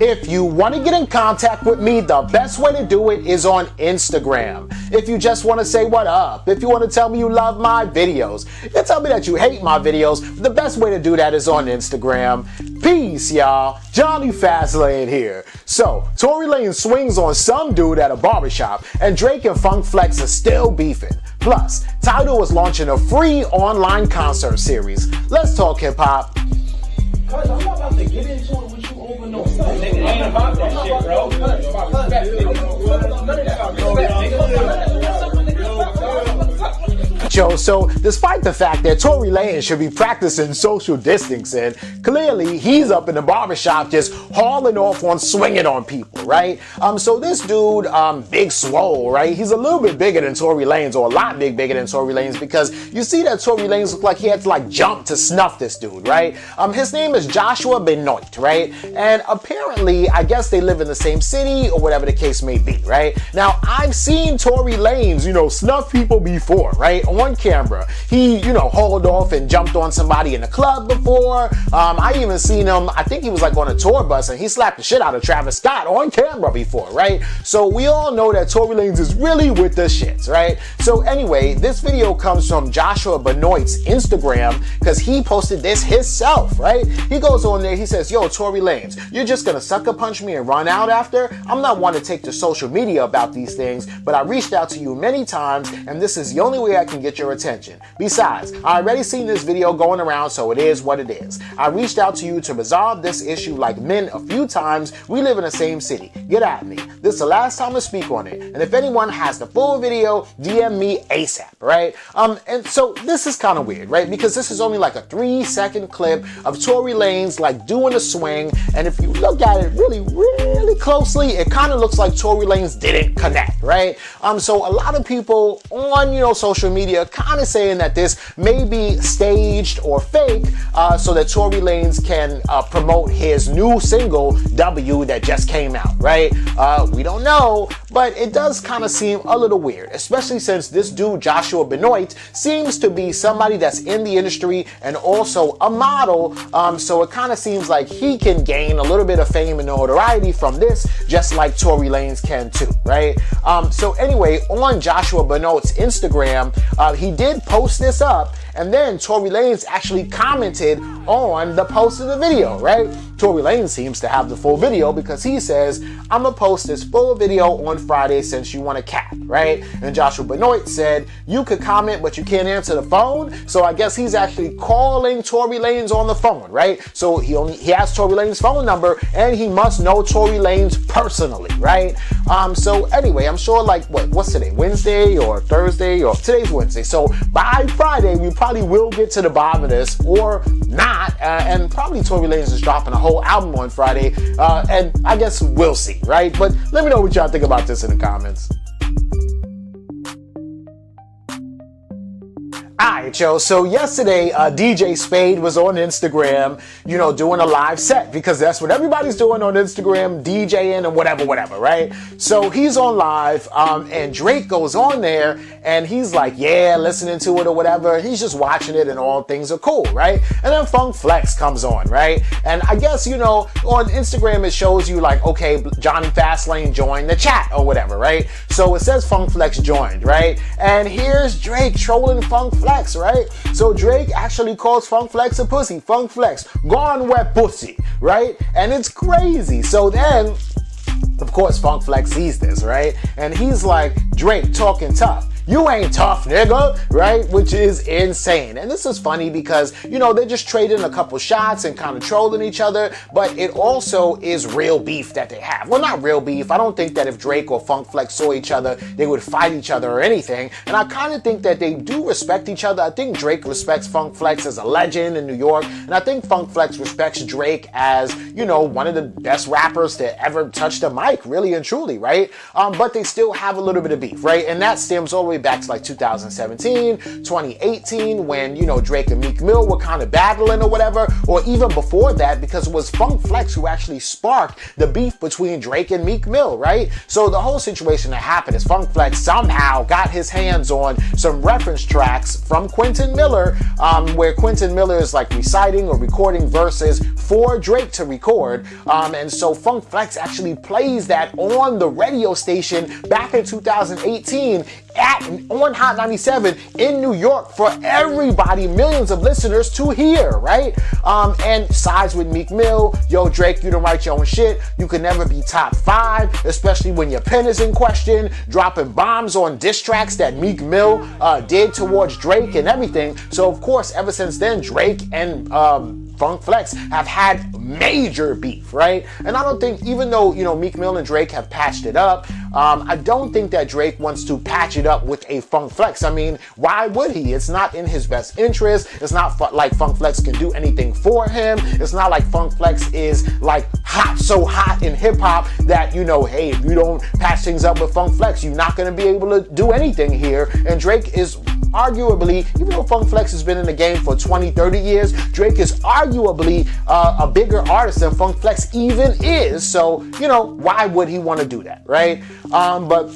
If you want to get in contact with me, the best way to do it is on Instagram. If you just want to say what up, if you want to tell me you love my videos, you tell me that you hate my videos, the best way to do that is on Instagram. Peace, y'all. Jonny Fastlane here. So, Tory Lanez swings on some dude at a barbershop, and Drake and Funk Flex are still beefing. Plus, Tidal is launching a free online concert series. Let's talk hip-hop. Cuz I'm not about to get into it with you over no stuff. Nigga, ain't about that shit, bro. It's about respect, nigga. None of that. Yo, so despite the fact that Tory Lanez should be practicing social distancing, clearly he's up in the barbershop just hauling off on swinging on people, right? So this dude, Big Swole, right? He's a little bit bigger than Tory Lanez, or a lot bigger than Tory Lanez, because you see that Tory Lanez looked like he had to jump to snuff this dude, right? His name is Joshua Benoit, right? And apparently, I guess they live in the same city or whatever the case may be, right? Now, I've seen Tory Lanez, snuff people before, right? On camera. He, hauled off and jumped on somebody in the club before. I even seen him, I think he was on a tour bus and he slapped the shit out of Travis Scott on camera before, right? So we all know that Tory Lanez is really with the shits, right? So anyway, this video comes from Joshua Benoit's Instagram because he posted this himself, right? He goes on there, he says, yo, Tory Lanez, you're just gonna sucker punch me and run out after? I'm not one to take to social media about these things, but I reached out to you many times and this is the only way I can get your attention. Besides, I already seen this video going around, so it is what it is. I reached out to you to resolve this issue like men a few times. We live in the same city. Get at me. This is the last time I speak on it. And if anyone has the full video, DM me ASAP, right? And so this is kind of weird, right? Because this is only a 3-second clip of Tory Lanez doing a swing. And if you look at it really, really closely, it kind of looks like Tory Lanez didn't connect, right? So a lot of people on, social media kind of saying that this may be staged or fake so that Tory Lanez can promote his new single W that just came out, right? We don't know, but it does kind of seem a little weird, especially since this dude Joshua Benoit seems to be somebody that's in the industry and also a model, so it kind of seems like he can gain a little bit of fame and notoriety from this, just like Tory Lanez can too, right? So anyway, on Joshua Benoit's Instagram, he did post this up, and then Tory Lanez actually commented on the post of the video, right? Tory Lanez seems to have the full video because he says, I'm gonna post this full video on Friday since you want to cap, right? And Joshua Benoit said, you could comment, but you can't answer the phone. So I guess he's actually calling Tory Lanez on the phone, right? So he has Tory Lanez's phone number, and he must know Tory Lanez personally, right? So anyway, I'm sure what's today? Wednesday or Thursday, or today's Wednesday. So by Friday, we probably will get to the bottom of this, or not, and probably Tory Lanez is dropping a whole album on Friday, and I guess we'll see, right? But let me know what y'all think about this in the comments. Alright, yo, so yesterday, DJ Spade was on Instagram, doing a live set, because that's what everybody's doing on Instagram, DJing and whatever, right? So he's on live, and Drake goes on there, and he's listening to it or whatever, he's just watching it, and all things are cool, right? And then Funk Flex comes on, right? And I guess, on Instagram it shows you okay, Jonny Fastlane joined the chat or whatever, right? So it says Funk Flex joined, right? And here's Drake trolling Funk Flex, right? So Drake actually calls Funk Flex a pussy. Funk Flex, gone wet pussy, right? And it's crazy. So then, of course, Funk Flex sees this, right? And he's like, Drake talking tough. You ain't tough, nigga, right? Which is insane. And this is funny because, they're just trading a couple shots and kind of trolling each other, but it also is real beef that they have. Well, not real beef. I don't think that if Drake or Funk Flex saw each other, they would fight each other or anything. And I kind of think that they do respect each other. I think Drake respects Funk Flex as a legend in New York, and I think Funk Flex respects Drake as, one of the best rappers to ever touch the mic, really and truly, right? But they still have a little bit of beef, right? And that stems all the way way back to like 2017, 2018, when, you know, Drake and Meek Mill were kind of battling or whatever, or even before that, because it was Funk Flex who actually sparked the beef between Drake and Meek Mill, right? So the whole situation that happened is Funk Flex somehow got his hands on some reference tracks from Quentin Miller, where Quentin Miller is like reciting or recording verses for Drake to record, and so Funk Flex actually plays that on the radio station back in 2018 on Hot 97 in New York for everybody, millions of listeners to hear, right? And sides with Meek Mill. Yo, Drake, you don't write your own shit. You can never be top 5, especially when your pen is in question, dropping bombs on diss tracks that Meek Mill did towards Drake and everything. So of course, ever since then, Drake and Funk Flex have had major beef, right? And I don't think, even though, you know, Meek Mill and Drake have patched it up, I don't think that Drake wants to patch it up with a Funk Flex. I mean, why would he? It's not in his best interest. It's not like Funk Flex can do anything for him. It's not like Funk Flex is like so hot in hip hop that, you know, hey, if you don't patch things up with Funk Flex, you're not going to be able to do anything here. And Drake is arguably, even though Funk Flex has been in the game for 20, 30 years, Drake is arguably a bigger artist than Funk Flex even is. So, you know, why would he want to do that, right? But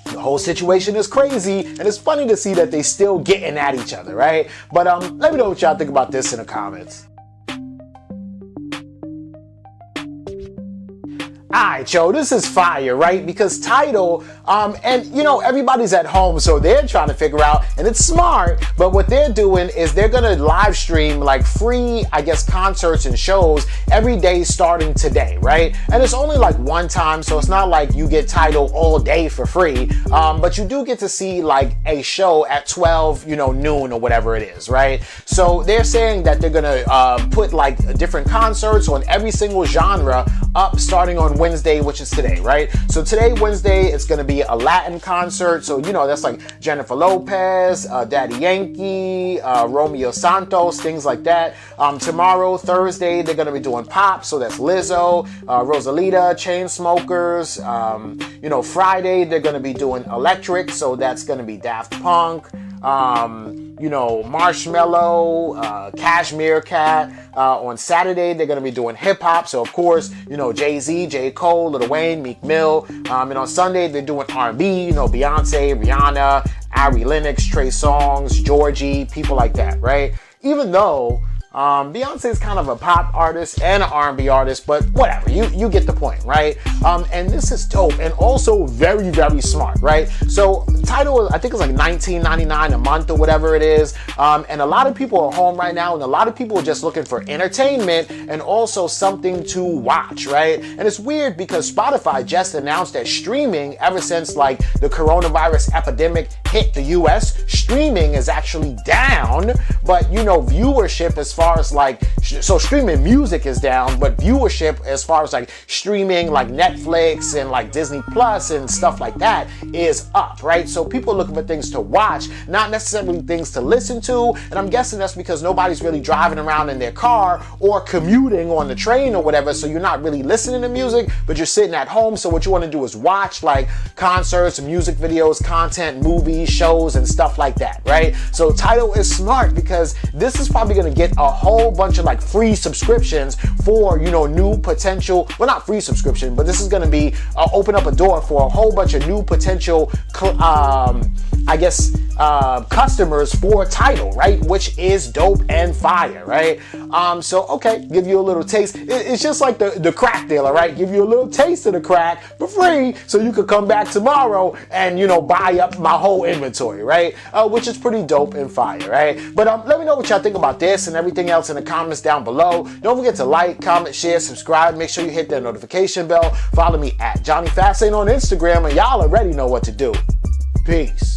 the whole situation is crazy, and it's funny to see that they still getting at each other, right? But let me know what y'all think about this in the comments. Alright, yo, this is fire, right? Because Tidal, and you know, everybody's at home, so they're trying to figure out, and it's smart, but what they're doing is they're gonna live stream like free, I guess, concerts and shows every day starting today, right? And it's only like one time, so it's not like you get Tidal all day for free, but you do get to see like a show at 12, you know, noon or whatever it is, right? So they're saying that they're gonna put like different concerts on every single genre up starting on Wednesday, which is today, right? So today, Wednesday, it's going to be a Latin concert. So, you know, that's like Jennifer Lopez, Daddy Yankee, Romeo Santos, things like that. Tomorrow, Thursday, they're going to be doing pop. So that's Lizzo, Rosalita, Chainsmokers. You know, Friday, they're going to be doing electric. So that's going to be Daft Punk. You know, Marshmello, Cashmere Cat. On Saturday, they're going to be doing hip hop. So, of course, you know, Jay-Z, J. Cole, Lil Wayne, Meek Mill. And on Sunday, they're doing R&B, you know, Beyonce, Rihanna, Ari Lennox, Trey Songz, Georgie, people like that, right? Even though Beyonce is kind of a pop artist and an R&B artist, but whatever, you get the point, right? And this is dope and also very, very smart, right? So Tidal, I think it's like $19.99 a month or whatever it is, and a lot of people are home right now, and a lot of people are just looking for entertainment and also something to watch, right? And it's weird because Spotify just announced that streaming, ever since like the coronavirus epidemic hit the US, streaming is actually down, but you know, viewership as far as like, so streaming music is down, but viewership as far as like streaming like Netflix and like Disney Plus and stuff like that is up, right? So people are looking for things to watch, not necessarily things to listen to, and I'm guessing that's because nobody's really driving around in their car or commuting on the train or whatever, so you're not really listening to music, but you're sitting at home, so what you want to do is watch like concerts, music videos, content, movies, shows, and stuff like that, right? So Tidal is smart because this is probably going to get a whole bunch of like free subscriptions for, you know, new potential, well, not free subscription, but this is going to be open up a door for a whole bunch of new potential I guess customers for Tidal, right? Which is dope and fire, right? So okay, give you a little taste. It's just like the crack dealer, right? Give you a little taste of the crack for free, so you could come back tomorrow and, you know, buy up my whole inventory, right? Which is pretty dope and fire, right? But let me know what y'all think about this and everything else in the comments down below. Don't forget to like, comment, share, subscribe. Make sure you hit that notification bell. Follow me at Jonny Fastlane on Instagram, and y'all already know what to do. Peace.